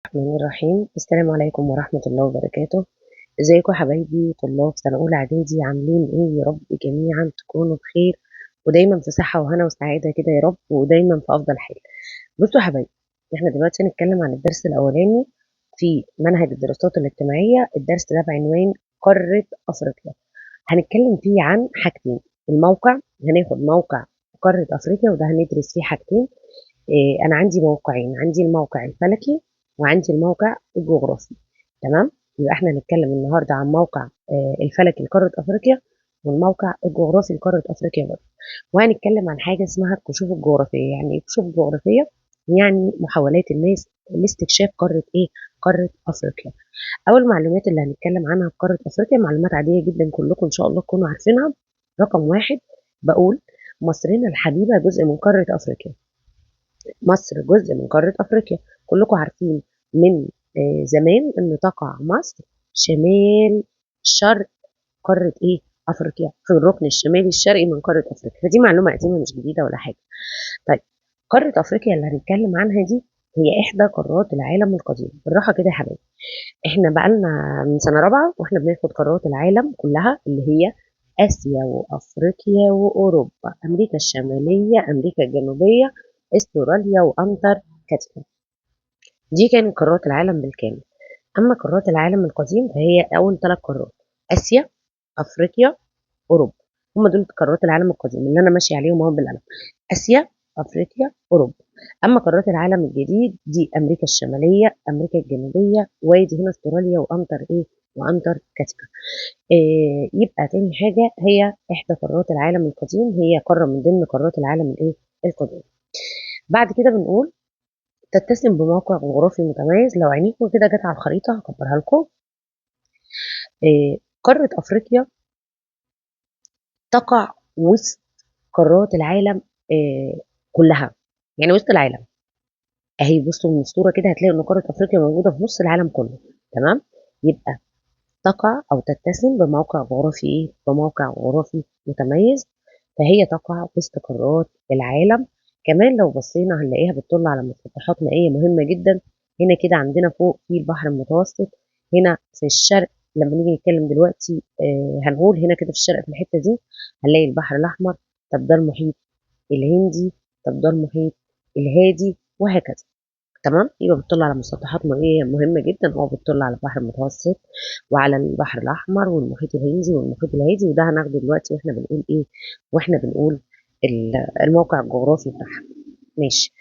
الرحمن الرحيم. السلام عليكم ورحمة الله وبركاته. ازيكم يا حبايبي طلاب سنة أولى إعدادي، عاملين ايه؟ يا رب جميعا تكونوا بخير ودايما في صحة وهنا وسعادة كده يا رب، ودايما في أفضل حال. بصوا يا حبايبي، احنا دلوقتي هنتكلم عن الدرس الأولاني في منهج الدراسات الاجتماعية. الدرس ده بعنوان قارة أفريقيا. هنتكلم فيه عن حاجتين: الموقع، هناخد موقع قارة أفريقيا وده هندرس فيه حاجتين. انا عندي موقعين، عندي الموقع الفلكي وعندي الموقع الجغرافي. تمام؟ يبقى احنا هنتكلم النهارده عن موقع الفلكي لقاره افريقيا، والموقع الجغرافي لقاره افريقيا برضه. وهنتكلم عن حاجه اسمها الكشوف الجغرافيه. يعني ايه كشوف جغرافيه؟ يعني محاولات الناس لاستكشاف قاره ايه؟ قاره افريقيا. اول المعلومات اللي هنتكلم عنها في قاره افريقيا معلومات عاديه جدا، كلكم ان شاء الله تكونوا عارفينها. رقم واحد، بقول مصرنا الحبيبه جزء من قاره افريقيا. مصر جزء من قارة أفريقيا. كلكم عارفين من زمان أن تقع مصر شمال شرق قارة إيه؟ أفريقيا، في الركن الشمالي الشرقي من قارة أفريقيا. فدي معلومة قديمة مش جديدة ولا حاجة. طيب، قارة أفريقيا اللي هنتكلم عنها دي هي إحدى قارات العالم القديم. بالراحة كده يا حبايبي، إحنا بقالنا من سنة رابعة وإحنا بناخد قارات العالم كلها، اللي هي آسيا وأفريقيا وأوروبا، أمريكا الشمالية، أمريكا الجنوبية، استراليا وأنتاركتيكا. دي كانت قارات العالم بالكامل. أما قارات العالم القديم فهي أول ثلاث قارات: آسيا، أفريقيا، أوروبا. هم دول قارات العالم القديم اللي أنا ماشي عليهم أهو بالقلم: آسيا، أفريقيا، أوروبا. أما قارات العالم الجديد دي أمريكا الشمالية، أمريكا الجنوبية، وادي هنا استراليا وأنتاركتيكا. يبقى تاني حاجة، هي إحدى قارات العالم القديم، هي قارة من ضمن قارات العالم القديم. بعد كده بنقول تتسم بموقع جغرافي متميز. لو عينيكم كده جت على الخريطة هكبرها لكم. قارة أفريقيا تقع وسط قارات العالم كلها، يعني وسط العالم. اهي بصوا من الصورة كده هتلاقوا ان قارة أفريقيا موجودة في نص العالم كله. تمام؟ يبقى تقع أو تتسم بموقع جغرافي بموقع جغرافي متميز، فهي تقع وسط قارات العالم. كمان لو بصينا هنلاقيها بتطل على مسطحات مائية مهمة جدا. هنا كده عندنا فوق في البحر المتوسط، هنا في الشرق لما نيجي نتكلم دلوقتي هنقول هنا كده في الشرق في الحتة دي هنلاقي البحر الأحمر. طب ده المحيط الهندي، طب ده المحيط الهادي، وهكذا. تمام؟ يبقى بتطل على مسطحات مائية مهمة جدا، بتطل على البحر المتوسط وعلى البحر الأحمر والمحيط الهندي والمحيط الهادي. وده هناخده دلوقتي واحنا بنقول واحنا بنقول الموقع الجغرافي بتاعها. ماشي.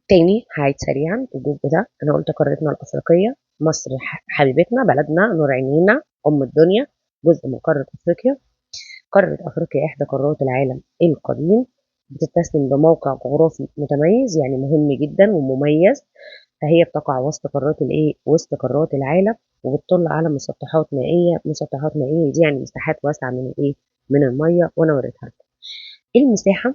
تاني هعيد سريعا الجزء ده. انا قلت قارتنا الافريقيه، مصر حبيبتنا، بلدنا، نور عينينا، ام الدنيا، جزء من قاره افريقيا. قاره افريقيا احدى قارات العالم القديم، بتتسم بموقع جغرافي متميز، يعني مهم جدا ومميز. فهي بتقع وسط قارات وسط قارات العالم، وبتطل على مسطحات مائيه. مسطحات مائيه دي يعني مساحات واسعه من من الميه، وانا وريتها لكم. المساحه،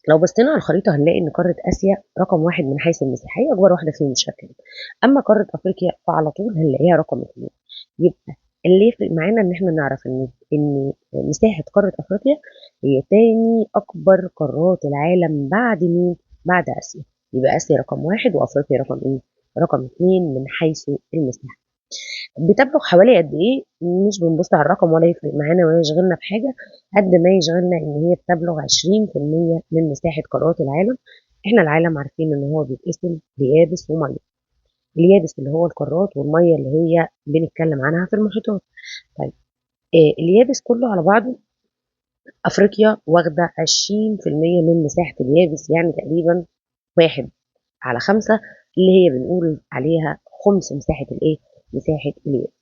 لو بصينا على الخريطة هنلاقي إن قارة آسيا رقم واحد من حيث المساحة، هي أكبر واحدة فيهم بالشكل ده. أما قارة أفريقيا فعلى طول هنلاقيها رقم اتنين. يبقى اللي يفرق معانا إن إحنا نعرف إن مساحة قارة أفريقيا هي تاني أكبر قارات العالم بعد مين؟ بعد آسيا. يبقى آسيا رقم واحد وأفريقيا رقم رقم اتنين من حيث المساحة. بتبلغ حوالي قد ايه؟ مش بنبص على الرقم ولا يفرق معانا ولا يشغلنا بحاجه قد ما يشغلنا ان هي بتبلغ 20% من مساحه قارات العالم. احنا العالم عارفين ان هو بيتقسم ليابس وميه. اليابس اللي هو القارات، والميه اللي هي بنتكلم عنها في المحيطات. طيب، اليابس كله على بعضه افريقيا واخده 20% من مساحه اليابس، يعني تقريبا 1/5، اللي هي بنقول عليها خمس مساحه مساحه اليابس.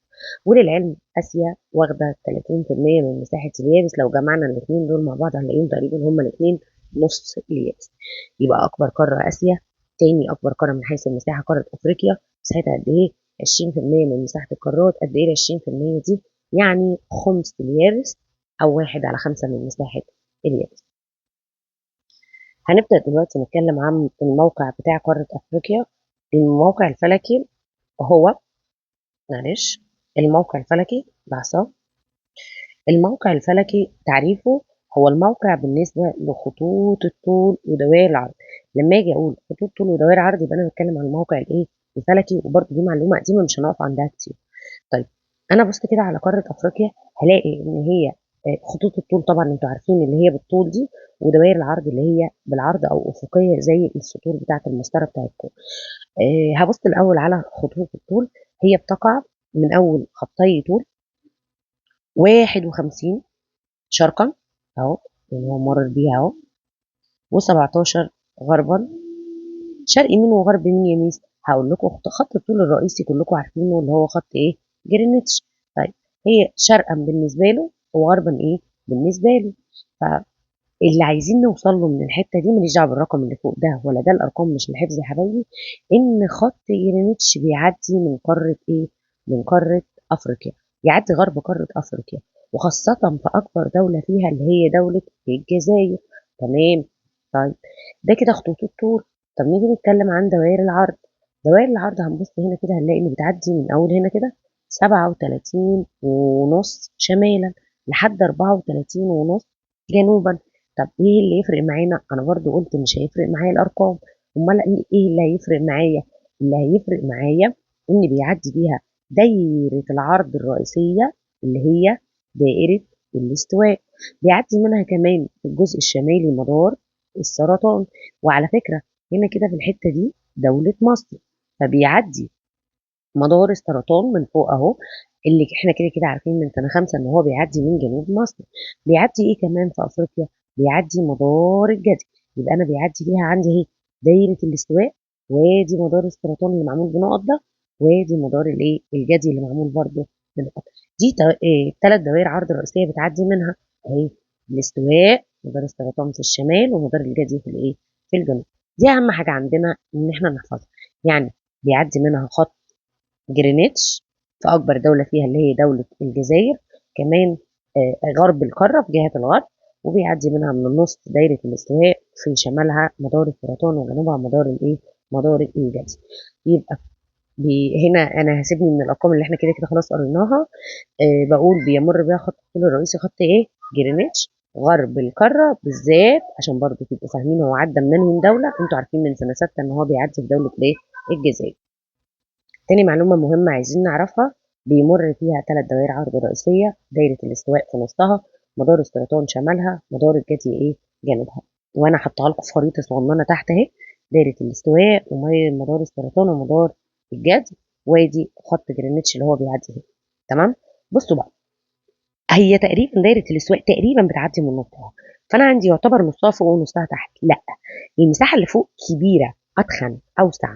وللعلم آسيا واخدة 30% من مساحة اليابس. لو جمعنا الاثنين دول مع بعض هنلاقيهم تقريبا هما الاثنين نص اليابس. يبقى أكبر قارة آسيا، تاني أكبر قارة من حيث المساحة قارة أفريقيا. مساحتها قد إيه؟ 20% من مساحة القارات. قد إيه ال 20% دي؟ يعني خمس اليابس، أو 1/5 من مساحة اليابس. هنبدأ دلوقتي نتكلم عن الموقع بتاع قارة أفريقيا. الموقع الفلكي هو، معلش، الموقع الفلكي لحظة. الموقع الفلكي تعريفه هو الموقع بالنسبة لخطوط الطول ودوائر العرض. لما اجي اقول خطوط طول ودوائر عرض يبقى انا بتكلم عن الموقع الفلكي، وبرضه دي معلومة قديمة مش هنقف عندها كتير. طيب أنا بصت كده على قارة أفريقيا، هلاقي إن هي خطوط الطول طبعا انتوا عارفين اللي هي بالطول دي، ودوائر العرض اللي هي بالعرض او افقيه زي السطور بتاعه المسطره بتاعتكم. هبص الاول على خطوط الطول، هي بتقع من اول خطي طول 51 شرقا اهو، يعني هو مرر بيها اهو، و17 غربا. شرق يمين وغرب يمين يمين. هقول لكم خط الطول الرئيسي كلكم عارفينه اللي هو خط ايه؟ جرينتش. طيب هي شرقا بالنسبه له وغربا ايه بالنسبه له. فاللي عايزين نوصل له من الحته دي ماليش دعوه بالرقم اللي فوق ده ولا ده، الارقام مش الحفظ يا حبايبي. ان خط جرينتش بيعدي من قاره ايه؟ من قاره افريقيا، يعدي غرب قاره افريقيا، وخاصه في اكبر دوله فيها اللي هي دوله الجزائر. تمام. طيب ده كده خطوط الطول. طب نيجي نتكلم عن دوائر العرض. دوائر العرض هنبص هنا كده هنلاقي ان بتعدي من اول هنا كده 37.5 شمالا لحد 34.5 جنوبا. طب ايه اللي يفرق معانا؟ انا برضو قلت مش هيفرق معايا الارقام، امال ايه اللي هيفرق معايا؟ اللي هيفرق معايا ان بيعدي بيها دايرة العرض الرئيسية اللي هي دائرة الاستواء، بيعدي منها كمان في الجزء الشمالي مدار السرطان. وعلى فكرة هنا كده في الحتة دي دولة مصر، فبيعدي مدار السرطان من فوق اهو، اللي احنا كده كده عارفين من سنة 5 ان هو بيعدي من جنوب مصر. بيعدي ايه كمان في افريقيا؟ بيعدي مدار الجدي. يبقى انا بيعدي فيها عندي اهي دايرة الاستواء، وادي مدار السرطان اللي معمول بنقط ده، وادي مدار الايه الجدي اللي معمول برضه بنقط. دي ثلاث دوائر عرض رئيسية بتعدي منها اهي: الاستواء، مدار السرطان في الشمال، ومدار الجدي في الايه في الجنوب. دي اهم حاجة عندنا ان احنا نحفظها. يعني بيعدي منها خط جرينتش في أكبر دولة فيها اللي هي دولة الجزائر، كمان غرب القارة في جهة الغرب، وبيعدي منها من النص دايرة الاستواء، في شمالها مدار السرطان وجنوبها مدار الايه؟ مدار الجدي. يبقى هنا انا هسيبني من الارقام اللي احنا كده كده خلاص قريناها. بقول بيمر بيها خط الطول الرئيسي خط ايه؟ جرينتش. غرب القاره بالذات عشان برضو تبقوا فاهمين هو عدى من انهي دوله، انتوا عارفين من سنه 6 ان هو بيعدي في دوله ايه؟ الجزائر. تاني معلومة مهمة عايزين نعرفها: بيمر فيها ثلاث دوائر عرض رئيسية: دايرة الاستواء في نصها، مدار السرطان شمالها، مدار الجدي ايه؟ جنوبها. وانا حاطها لكم في خريطة صغننة تحت اهي: دايرة الاستواء ومدار السرطان ومدار الجدي، وادي خط جرينتش اللي هو بيعدي هنا. تمام. بصوا بقى، هي تقريبا دايرة الاستواء تقريبا بتعدي من نصها، فانا عندي يعتبر نصها فوق ونصها تحت. لا، المساحة اللي فوق كبيرة، اتخن، اوسع،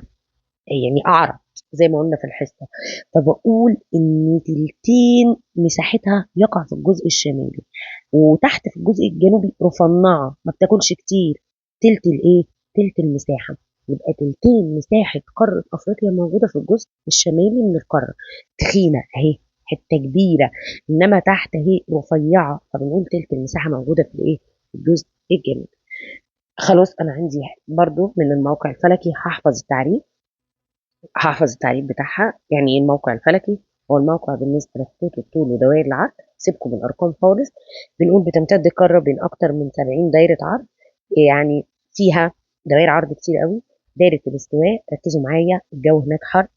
يعني اعرض زي ما قلنا في الحصه. فبقول ان تلتين مساحتها يقع في الجزء الشمالي، وتحت في الجزء الجنوبي رفنعه ما بتاكلش كتير. تلت الايه؟ تلت المساحه. يبقى تلتين مساحه قاره افريقيا موجوده في الجزء الشمالي من القاره، تخينه اهي، حته كبيره، انما تحت اهي رفيعه، فبنقول تلت المساحه موجوده في الايه؟ في الجزء الجنوبي. خلاص انا عندي برضو من الموقع الفلكي هحفظ التعريف، هحفظ التعريف بتاعها. يعني ايه الموقع الفلكي؟ هو الموقع بالنسبة لخطوط الطول ودوائر العرض، سيبكم من الأرقام خالص. بنقول بتمتد القارة بين أكتر من 70 دايرة عرض، يعني فيها دوائر عرض كتير قوي. دايرة الاستواء، ركزوا معايا الجو هناك حر.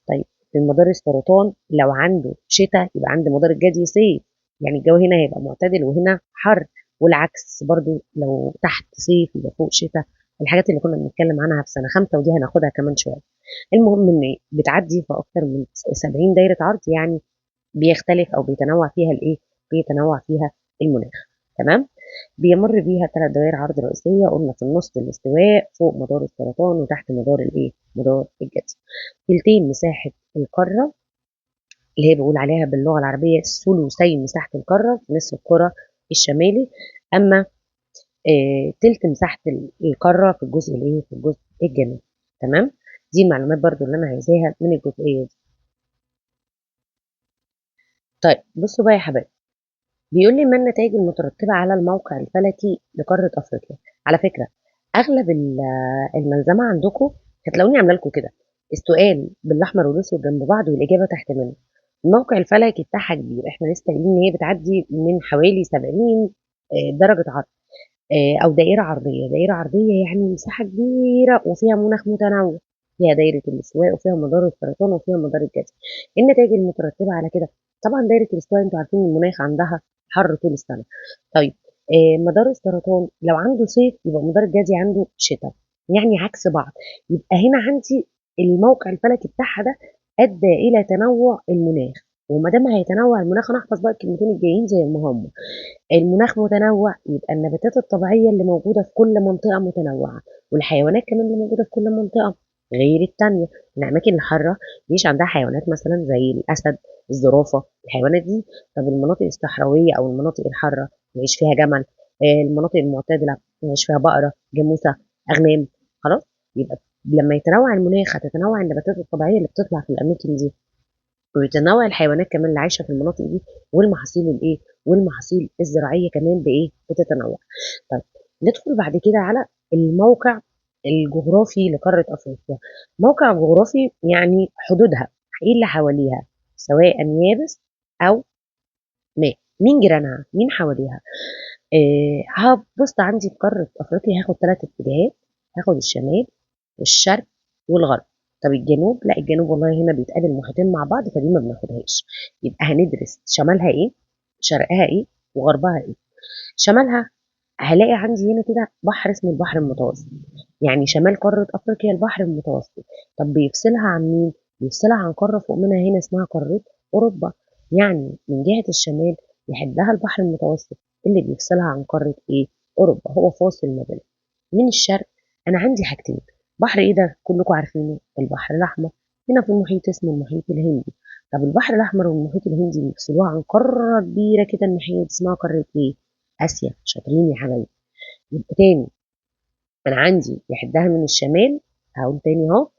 طيب في مدار السرطان لو عنده شتاء يبقى عند مدار الجدي صيف، يعني الجو هنا هيبقى معتدل وهنا حر. والعكس برضو، لو تحت صيف يبقى فوق شتاء. الحاجات اللي كنا بنتكلم عنها في سنة 5 ودي هناخدها كمان شوية. المهم ان بتعدي في اكتر من 70 دايره عرض، يعني بيختلف او بيتنوع فيها الايه؟ بيتنوع فيها المناخ. تمام. بيمر بيها ثلاث دوائر عرض رئيسيه، قلنا في النص الاستواء، فوق مدار السرطان، وتحت مدار الايه؟ مدار الجدي. تلتين مساحه القاره اللي هي بيقول عليها باللغه العربيه ثلثي مساحه القاره في نصف الكره الشمالي. اما تلت مساحه القاره في الجزء الايه؟ في الجزء الجنوبي. تمام. دي المعلومات برضو اللي انا عايزاها من الجزئيه دي. طيب بصوا بقى يا حبايبي، بيقول لي ما النتائج المترتبة على الموقع الفلكي لقارة أفريقيا. على فكرة أغلب الملزمة عندكم هتلاقوني عاملة لكم كده السؤال بالأحمر والأسود جنب بعض والإجابة تحت منه. الموقع الفلكي بتاعها كبير، احنا لسه قايلين ان هي بتعدي من حوالي 70 درجة عرض، أو دائرة عرضية. دائرة عرضية يعني مساحة كبيرة وفيها مناخ متنوع. فيها دايرة الاستواء وفيها مدار السرطان وفيها مدار الجدي. النتائج المترتبة على كده، طبعا دايرة الاستواء انتوا عارفين المناخ عندها حر طول السنة. طيب مدار السرطان لو عنده صيف يبقى مدار الجدي عنده شتاء، يعني عكس بعض. يبقى هنا عندي الموقع الفلكي بتاعها ده ادى الى تنوع المناخ. وما دام هيتنوع المناخ، انا احفظ بقى الكلمتين الجايين زي ما هم. المناخ متنوع يبقى النباتات الطبيعية اللي موجودة في كل منطقة متنوعة، والحيوانات كمان اللي موجودة في كل منطقة غير التانية. الأماكن الحارة مفيش عندها حيوانات مثلا زي الأسد، الزرافة، الحيوانات دي. طب المناطق الصحراوية أو المناطق الحارة يعيش فيها جمل. المناطق المعتدلة يعيش فيها بقرة، جاموسة، أغنام. خلاص. يبقى لما يتنوع المناخ هتتنوع النباتات الطبيعية اللي بتطلع في الأماكن دي، وتنوع الحيوانات كمان اللي عايشه في المناطق دي، والمحاصيل الايه، والمحاصيل الزراعيه كمان بايه، بتتنوع. طيب ندخل بعد كده على الموقع الجغرافي لقاره افريقيا. موقع جغرافي يعني حدودها، ايه اللي حواليها، سواء يابس او ماء. مين جيرانها، مين حواليها. هبص عندي في قاره افريقيا هاخد 3 اتجاهات. هاخد الشمال والشرق والغرب. طب الجنوب، لا الجنوب والله هنا بيتقابل محيطين مع بعض فدي ما بناخدهاش. يبقى هندرس شمالها ايه، شرقها ايه، وغربها ايه. شمالها هلاقي عندي هنا كده بحر اسمه البحر المتوسط. يعني شمال قارة أفريقيا البحر المتوسط. طب بيفصلها عن مين؟ بيفصلها عن قارة فوق منها هنا اسمها قارة أوروبا. يعني من جهة الشمال يحدها البحر المتوسط اللي بيفصلها عن قارة إيه؟ أوروبا، هو فاصل ما بينهم. من الشرق أنا عندي حاجتين. بحر إيه ده؟ كلكم عارفينه، البحر الأحمر. هنا في المحيط اسمه المحيط الهندي. طب البحر الأحمر والمحيط الهندي بيفصلوها عن قارة كبيرة كده الناحية دي اسمها قارة إيه؟ آسيا. شاطرين يا حبايبي. يبقى تاني أنا عندي يحدها من الشمال، هقول تاني أهو،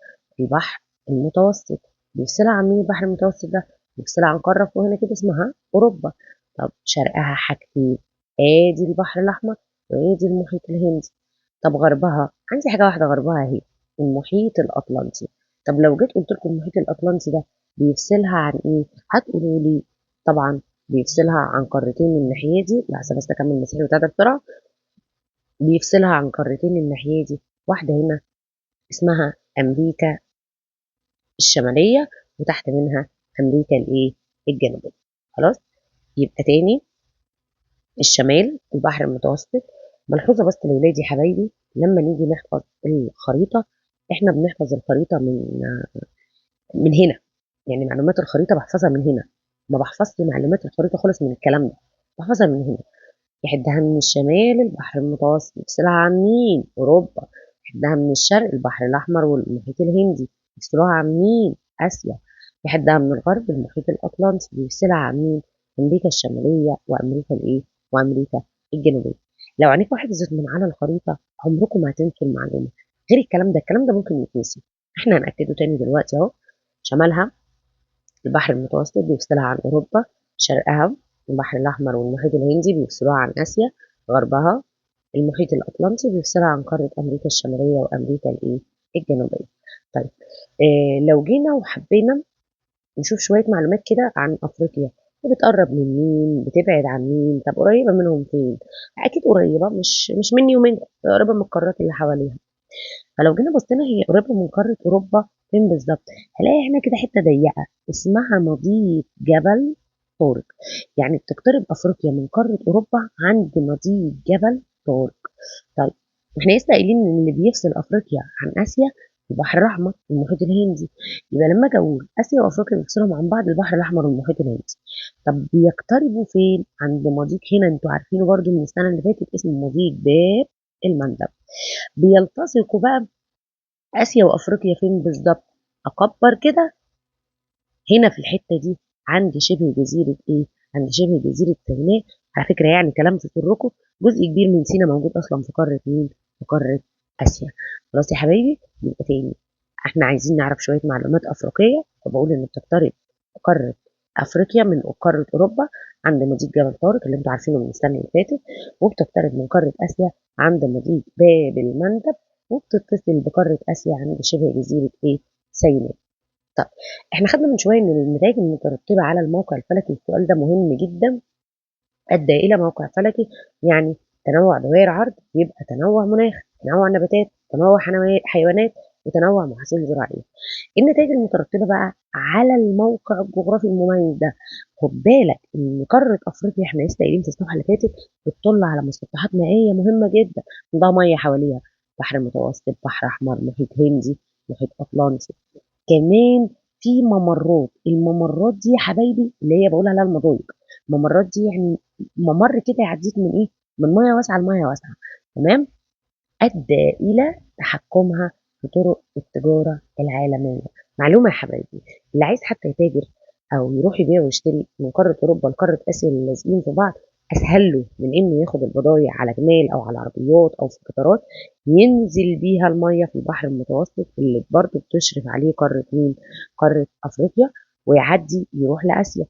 البحر المتوسط. بيفصلها عن مين البحر المتوسط ده؟ بيفصلها عن قارة فوق هنا كده اسمها أوروبا. طب شرقها حاجتين، آدي البحر الأحمر وآدي المحيط الهندي. طب غربها عندي حاجة واحدة، غربها أهي، المحيط الأطلنطي. طب لو جيت قلت لكم المحيط الأطلنطي ده بيفصلها عن إيه؟ هتقولوا لي طبعا بيفصلها عن قارتين من الناحية دي. لحظة بس أكمل المسيرة بتاعتها بسرعة. بيفصلها عن قارتين الناحية دي، واحدة هنا اسمها أمريكا الشمالية، وتحت منها أمريكا الإيه؟ الجنوبية. خلاص. يبقى تاني، الشمال البحر المتوسط. ملحوظة بس لولادي حبايبي، لما نيجي نحفظ الخريطة احنا بنحفظ الخريطة من هنا. يعني معلومات الخريطة بحفظها من هنا، ما بحفظش معلومات الخريطة خالص من الكلام ده، بحفظها من هنا. يحدها من الشمال البحر المتوسط، يفصلها عن مين؟ أوروبا. يحدها من الشرق البحر الأحمر والمحيط الهندي، يفصلوها عن مين؟ آسيا. يحدها من الغرب المحيط الأطلنطي، بيفصلها عن مين؟ أمريكا الشمالية وأمريكا الإيه؟ وأمريكا الجنوبية. لو عينيكوا حفظت من على الخريطة عمركم ما هتنسوا المعلومة. غير الكلام ده، الكلام ده ممكن يتنسي. احنا هنأكده تاني دلوقتي أهو. شمالها البحر المتوسط بيفصلها عن أوروبا. شرقها البحر الأحمر والمحيط الهندي بيفصلوها عن آسيا. غربها المحيط الأطلنطي بيفصلها عن قارة أمريكا الشمالية وأمريكا الإيه؟ الجنوبية. طيب لو جينا وحبينا نشوف شوية معلومات كده عن أفريقيا، بتقرب من مين، بتبعد عن مين، طب قريبة منهم فين؟ أكيد قريبة، مش مني ومنكم، قريبة من القارات اللي حواليها. فلو جينا بصينا هي قريبة من قارة أوروبا فين بالظبط؟ هلاقي هنا كده حتة ضيقة اسمها مضيق جبل طارق. يعني بتقترب أفريقيا من قارة أوروبا عند مضيق جبل طارق. طيب احنا لسه قايلين ان اللي بيفصل افريقيا عن اسيا البحر الاحمر والمحيط الهندي. يبقى لما اجي اقول اسيا وافريقيا بيفصلهم عن بعض البحر الاحمر والمحيط الهندي. طب بيقتربوا فين؟ عند مضيق هنا انتوا عارفينه برضو من السنه اللي فاتت اسمه مضيق باب المندب. بيلتصقوا بقى اسيا وافريقيا فين بالظبط؟ اكبر كده هنا في الحته دي عند شبه جزيره ايه؟ عند شبه جزيره سيناء. على فكره يعني كلام في سركم، جزء كبير من سيناء موجود اصلا في قاره مين؟ في قاره اسيا. خلاص يا حبايبي. يبقى تاني احنا عايزين نعرف شويه معلومات افريقيه، فبقول ان بتقترب قاره افريقيا من قاره اوروبا عند مضيق جبل طارق اللي انتوا عارفينه من السنه اللي فاتت، وبتقترب من قاره اسيا عند مضيق باب المندب، وبتتصل بقاره اسيا عند شبه جزيره ايه؟ سيناء. طب احنا خدنا من شويه ان النتائج المترتبه على الموقع الفلكي، السؤال ده مهم جدا. ادى الى موقع فلكي، يعني تنوع دوائر عرض يبقى تنوع مناخ، تنوع نباتات، تنوع حيوانات، وتنوع محاصيل زراعية. النتائج المترتبة بقى على الموقع الجغرافي المميز ده. خد بالك إن قارة أفريقيا إحنا لسه قايلين في الصفحة اللي فاتت بتطل على مسطحات مائية مهمة جدا، عندها مية حواليها، بحر متوسط، بحر أحمر، محيط هندي، محيط أطلنطي. كمان في ممرات، الممرات دي يا حبايبي اللي هي بقول عليها المضايق. الممرات دي يعني ممر كده يعديك من ايه، من ميه واسعه لميه واسعه، تمام، ادى الى تحكمها في طرق التجاره العالميه. معلومه يا حبايبي، اللي عايز حتى يتاجر او يروح يبيع ويشتري من قاره اوروبا لقاره اسيا اللي لازقين في بعض، اسهل له من انه ياخد البضايع على جمال او على عربيات او في قطارات، ينزل بيها الميه في البحر المتوسط اللي برضه بتشرف عليه قاره مين؟ قاره افريقيا، ويعدي يروح لاسيا،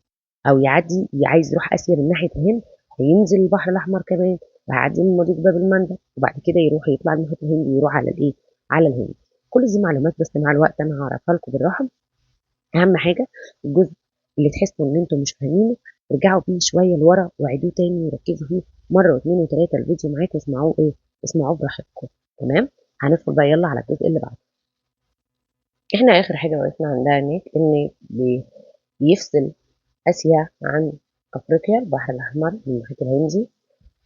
او يعدي عايز يروح اسيا من ناحيه الهند، هينزل البحر الاحمر كمان، وهيعدي من مضيق باب المندب، وبعد كده يروح يطلع المحيط الهندي ويروح على الايه؟ على الهند. كل دي معلومات بس مع الوقت انا هعرفها لكم بالراحه. اهم حاجه الجزء اللي تحسوا ان انتم مش فاهمينه ارجعوا بيه شويه لورا وعيدوه تاني وركزوا فيه مره واثنين وثلاثه، الفيديو معاكم واسمعوه ايه؟ اسمعوه براحتكم. تمام. هندخل بقى يلا على الجزء اللي بعده. احنا اخر حاجه وقفنا عندها هناك ان بيفصل اسيا عن افريقيا البحر الاحمر من المحيط الهندي.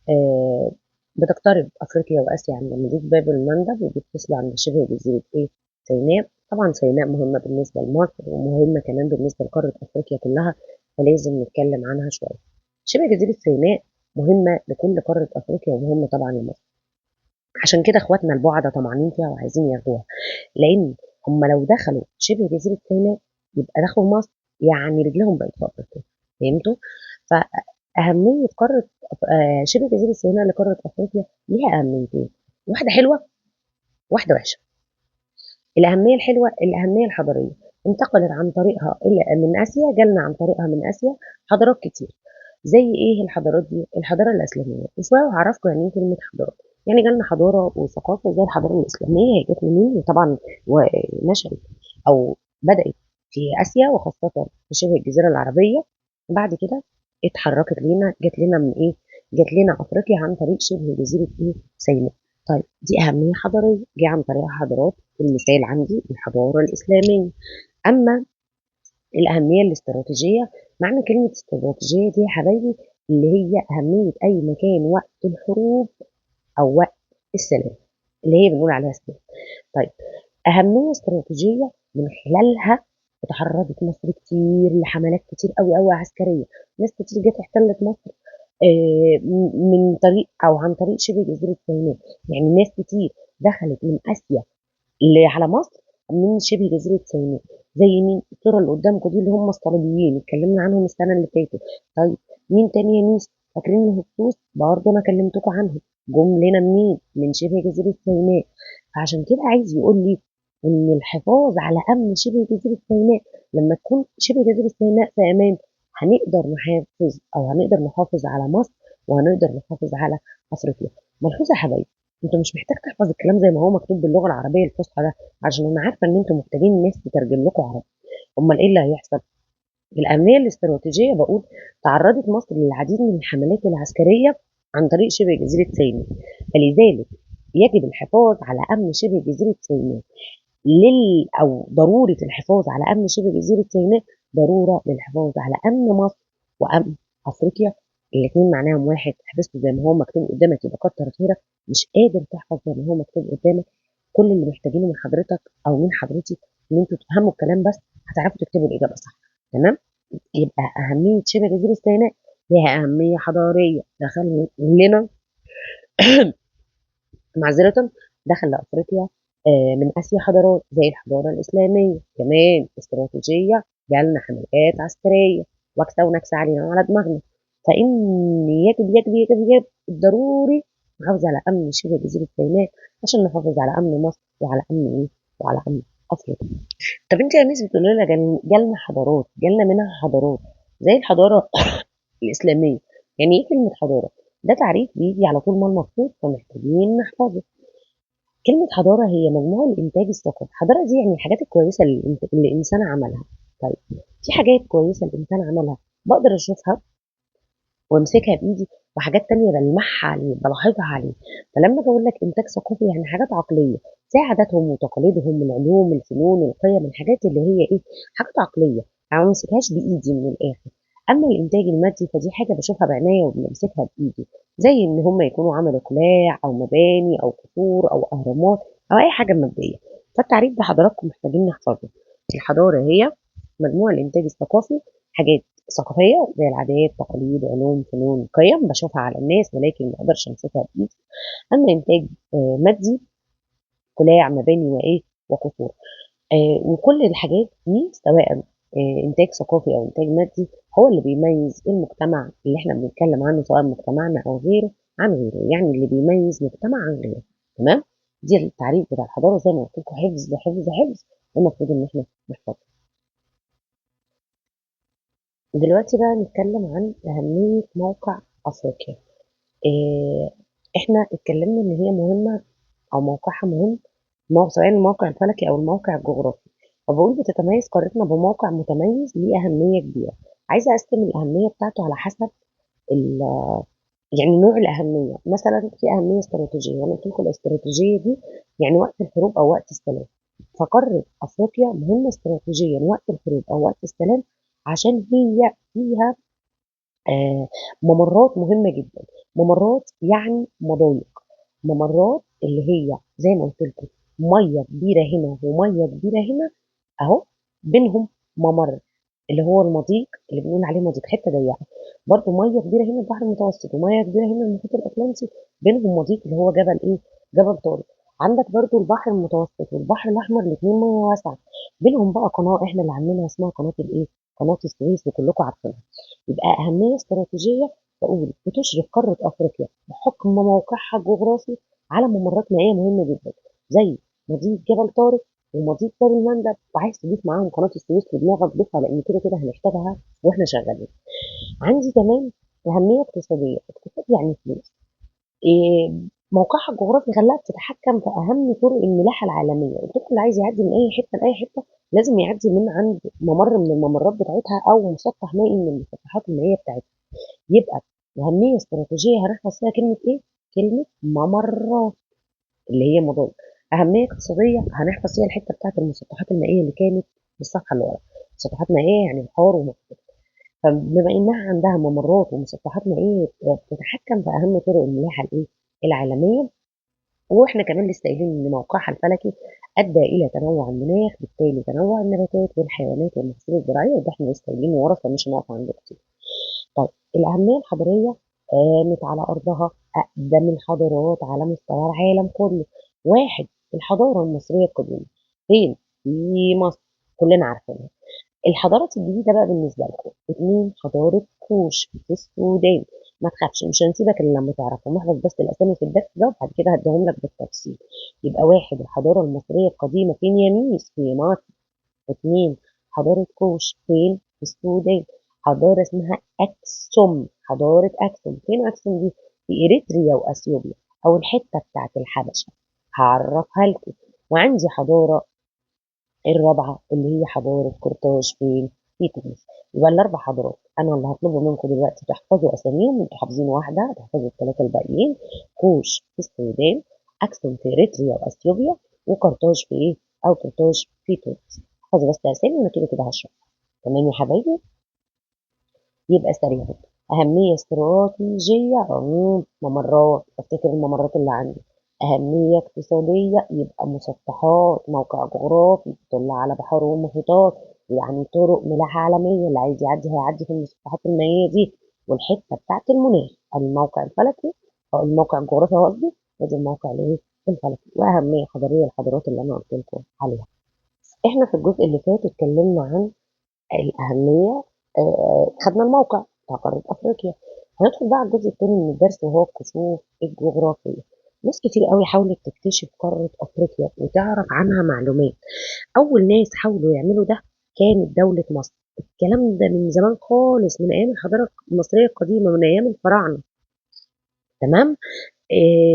آه، بتقترب افريقيا واسيا عند مضيق باب المندب وبيتصلوا عند شبه جزيره ايه؟ سيناء. طبعا سيناء مهمه بالنسبه لمصر ومهمه كمان بالنسبه لقاره افريقيا كلها، فلازم نتكلم عنها شويه. شبه جزيره سيناء مهمه لكل قاره افريقيا ومهمه طبعا لمصر، عشان كده اخواتنا البعدة طمعانين فيها وعايزين ياخدوها، لان هم لو دخلوا شبه جزيره سيناء يبقى دخلوا مصر، يعني رجلهم بقت في افريقيا. فهمتوا؟ فاهميه قاره شبه جزيره سيناء لقاره افريقيا ليها اهميتين، واحده حلوه واحده وحشه. الاهميه الحلوه الاهميه الحضاريه، انتقلت عن طريقها الى من اسيا، جالنا عن طريقها من اسيا حضارات كتير. زي ايه الحضارات دي؟ الحضاره الاسلاميه، وشويه وهعرفكم يعني ايه كلمه حضاره. يعني جالنا حضاره وثقافه زي الحضاره الاسلاميه، هي جت منين؟ طبعا ونشأت او بدأت في اسيا وخاصه في شبه الجزيره العربيه، بعد كده اتحركت لينا، جت لنا من ايه؟ جت لنا افريقيا عن طريق شبه جزيره ايه؟ سيناء. طيب دي اهميه حضاريه جه عن طريقها حضارات، المثال عندي الحضاره الاسلاميه. اما الأهمية الاستراتيجية، معنى كلمة استراتيجية دي يا حبايبي اللي هي أهمية أي مكان وقت الحروب أو وقت السلام، اللي هي بنقول عليها سلام. طيب أهمية استراتيجية من خلالها اتعرضت مصر كتير لحملات كتير قوي قوي عسكرية، ناس كتير جت احتلت مصر من طريق أو عن طريق شبه جزيرة سيناء. يعني ناس كتير دخلت من آسيا اللي على مصر من شبه جزيرة سيناء. زي مين؟ الصورة اللي قدامكم دي اللي هم الصليبيين، اتكلمنا عنهم السنة اللي فاتت. طيب مين تاني يا ميس؟ فاكرين الهكسوس؟ برضه انا كلمتكم عنهم، جم لنا منين؟ من شبه جزيرة سيناء. فعشان كده عايز يقول لي ان الحفاظ على امن شبه جزيرة سيناء، لما تكون شبه جزيرة سيناء في امان هنقدر نحافظ او هنقدر نحافظ على مصر وهنقدر نحافظ على افريقيا. ملحوظة يا حبايبي، انت مش محتاج تحفظ الكلام زي ما هو مكتوب باللغه العربيه الفصحى ده، عشان انا عارفه ان انتم محتاجين ناس تترجم لكم عربي. امال ايه اللي هيحصل؟ الاهميه الاستراتيجيه بقول تعرضت مصر للعديد من الحملات العسكريه عن طريق شبه جزيره سيناء، فلذلك يجب الحفاظ على امن شبه جزيره سيناء او ضروره الحفاظ على امن شبه جزيره سيناء ضروره للحفاظ على امن مصر وامن افريقيا. الاثنين معناهم واحد، حفظته زي ما هو مكتوب قدامك يبقى كتر خيرك، مش قادر تحفظ زي ما هو مكتوب قدامك، كل اللي محتاجينه من حضرتك او من حضرتك ان انتوا تفهموا الكلام بس، هتعرفوا تكتبوا الاجابه صح. تمام. يبقى اهميه شبه جزيره سيناء لها اهميه حضاريه، دخل لنا معذره، دخل لافريقيا من اسيا حضارات زي الحضاره الاسلاميه، كمان استراتيجيه، جالنا حملات عسكريه واكسه ونكسه علينا وعلى دماغنا. فان يجب ضروري نحافظ على امن شبه جزيره سيناء عشان نحافظ على امن مصر وعلى امن ايه؟ وعلى امن افريقيا. طب انت يا ميس بتقولي لنا جالنا حضارات، جالنا منها حضارات زي الحضاره الاسلاميه، يعني ايه كلمه حضاره؟ ده تعريف بيجي على طول ما المقصود، فمحتاجين نحفظه. كلمة حضارة هي مجموع الإنتاج الثقافي. حضارة دي يعني الحاجات الكويسة اللي الإنسان عملها. طيب في حاجات كويسة الإنسان عملها بقدر أشوفها وأمسكها بإيدي وحاجات تانية بلمحها عليه بلاحظها عليه. فلما بقول لك انتاج ثقافي يعني حاجات عقليه زي عاداتهم وتقاليدهم، العلوم، الفنون، القيم، الحاجات اللي هي ايه، حاجات عقليه، يعني ما بمسكهاش بايدي من الاخر. اما الانتاج المادي فدي حاجه بشوفها بعناية وبمسكها بايدي، زي ان هم يكونوا عملوا قلاع او مباني او قصور او اهرامات او اي حاجه ماديه. فالتعريف ده حضراتكم محتاجين نحفظه. الحضاره هي مجموع الانتاج الثقافي، حاجات ثقافيه زي العادات، تقاليد، علوم، فنون، قيم بشوفها على الناس ولكن ما اقدرش امسكها بايدي. اما انتاج مادي، قلاع، مباني، وايه، وقصور. وكل الحاجات دي سواء انتاج ثقافي او انتاج مادي هو اللي بيميز المجتمع اللي احنا بنتكلم عنه، سواء مجتمعنا او غيره عن غيره، يعني اللي بيميز مجتمع عن غيره. تمام. دي التعريف بتاع الحضاره، زي ما قلت لكم حفظ حفظ حفظ، المفروض ان احنا نحفظه. دلوقتي بقى نتكلم عن اهميه موقع افريقيا. إيه، احنا اتكلمنا ان هي مهمه او موقعها مهم، سواء الموقع الفلكي او الموقع الجغرافي. فبقول بتتميز قارتنا بموقع متميز ليه اهميه كبيره. عايزه اقسم الاهميه بتاعته على حسب ال... يعني نوع الاهميه. مثلا في اهميه استراتيجيه، وانا قلت لكم الاستراتيجيه دي يعني وقت الحروب او وقت السلام. فقاره افريقيا مهمه استراتيجيا وقت الحروب او وقت السلام، عشان هي فيها ممرات مهمة جدا. ممرات يعني مضايق، ممرات اللي هي زي ما قلت لكم ميه كبيره هنا وميه كبيره هنا اهو، بينهم ممر اللي هو المضيق اللي بنقول عليه مضيق، حته ضيقه. برضه ميه كبيره هنا البحر المتوسط وميه كبيره هنا المحيط الاطلنطي، بينهم مضيق اللي هو جبل ايه، جبل طارق. عندك برضه البحر المتوسط والبحر الاحمر الاثنين ميه واسعه، بينهم بقى قناه احنا اللي عاملينها اسمها قناه الايه، قناه السويس وكلكم عارفينها. يبقى اهميه استراتيجيه، بقول بتشرف قاره افريقيا بحكم موقعها الجغرافي على ممرات مائيه مهمه جدا، زي مضيق جبل طارق ومضيق باب المندب. وعايز تضيف معاهم قناه السويس في دماغك ضيفها، لان كده كده هنحتاجها واحنا شغالين. عندي كمان اهميه اقتصاديه، اقتصاد يعني فلوس. إيه، موقعها الجغرافي خلاها تتحكم في اهم طرق الملاحه العالميه. الطرق اللي عايز يعدي من اي حته لاي حته لازم يعدي من عند ممر من الممرات بتاعتها او مسطح مائي من المسطحات المائيه بتاعتها. يبقى اهميه استراتيجيه هنحفظ فيها كلمه ايه، كلمه ممرات اللي هي مضاد. أهمية اقتصادية هنحفظ فيها الحتة بتاعت المسطحات المائية اللي كانت في الصفحة اللي ورا. مسطحات مائية يعني بحار ومحيط. فبما إنها عندها ممرات ومسطحات مائية بتتحكم في أهم طرق الملاحة الإيه، العالمية. واحنا كمان لسه قايلين ان موقعها الفلكي ادى الى تنوع المناخ، بالتالي تنوع النباتات والحيوانات والمحاصيل الزراعيه، وده احنا لسه قايلينه ورا فمش هنقف عنده كتير. طيب الأهمية الحضارية، قامت على أرضها أقدم الحضارات على مستوى العالم كله. واحد، الحضارة المصرية القديمة، فين؟ في مصر، كلنا عارفينها. الحضارات الجديدة بقى بالنسبة لكم، اتنين، حضارة كوش في السودان. ما تخافش مش هنسيبك إلا لما تعرفهم، احفظ بس الأسامي في الدرس ده وبعد كده هديهم لك بالتفصيل. يبقى واحد، الحضارة المصرية القديمة فين يا ميس؟ في مصر. اتنين، حضارة كوش فين؟ في السودان. حضارة اسمها أكسوم، حضارة أكسوم فين أكسوم دي؟ في إريتريا وأثيوبيا أو الحتة بتاعت الحبشة، هعرفها لكم. وعندي حضارة الرابعة اللي هي حضارة قرطاج فين؟ في تونس. يبقى الأربع حضارات أنا اللي هطلبه منكم دلوقتي تحفظوا أساميهم، انتوا حافظين واحدة تحفظوا الثلاثة الباقيين. كوش في السودان، أكسوم في إريتريا وأثيوبيا، وقرطاج في إيه؟ أو قرطاج في تونس. احفظوا بس أسامي وأنا كده كده هشرح. تمام يا حبايبي. يبقى سريعا، أهمية استراتيجية، عموم ممرات، افتكر الممرات اللي عندي. أهمية اقتصادية يبقى مسطحات، موقع جغرافي يطل على بحار ومحيطات، يعني طرق ملاحة عالمية، اللي عايز يعدي هيعدي في المسطحات المائية دي. والحتة بتاعت المناخ، الموقع الفلكي أو الموقع الجغرافي قصدي، ودي الموقع الايه، الفلكي. وأهمية حضارية الحضارات اللي أنا قلت لكم عليها. احنا في الجزء اللي فات اتكلمنا عن الأهمية، خدنا الموقع بتاع قارة أفريقيا. هندخل بقى على الجزء التاني من الدرس وهو الكشوف الجغرافية. ناس كتير قوي حاولت تكتشف قارة أفريقيا وتعرف عنها معلومات. أول ناس حاولوا يعملوا ده كانت دولة مصر. الكلام ده من زمان خالص، من أيام الحضارة المصرية القديمة، من أيام الفراعنة. تمام.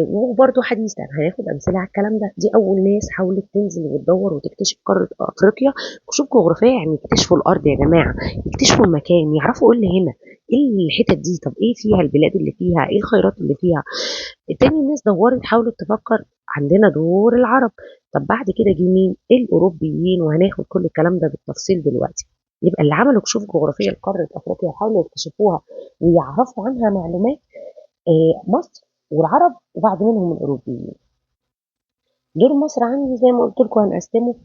وبرضه حديثا هناخد امثله على الكلام ده. دي اول ناس حاولت تنزل وتدور وتكتشف قاره افريقيا. شوف جغرافيه يعني يكتشفوا الارض يا جماعه، يكتشفوا المكان، يعرفوا ايه اللي هنا، ايه الحتت دي، طب ايه فيها البلاد اللي فيها، ايه الخيرات اللي فيها. تاني الناس دورت حاولت تفكر، عندنا دور العرب. طب بعد كده جه مين؟ الاوروبيين، وهناخد كل الكلام ده بالتفصيل دلوقتي. يبقى اللي عملوا كشوف جغرافيه لقاره افريقيا وحاولوا يكتشفوها ويعرفوا عنها معلومات مصر والعرب، وبعد منهم الاوروبيين. دور مصر عندي زي ما قلت لكم هنقسمه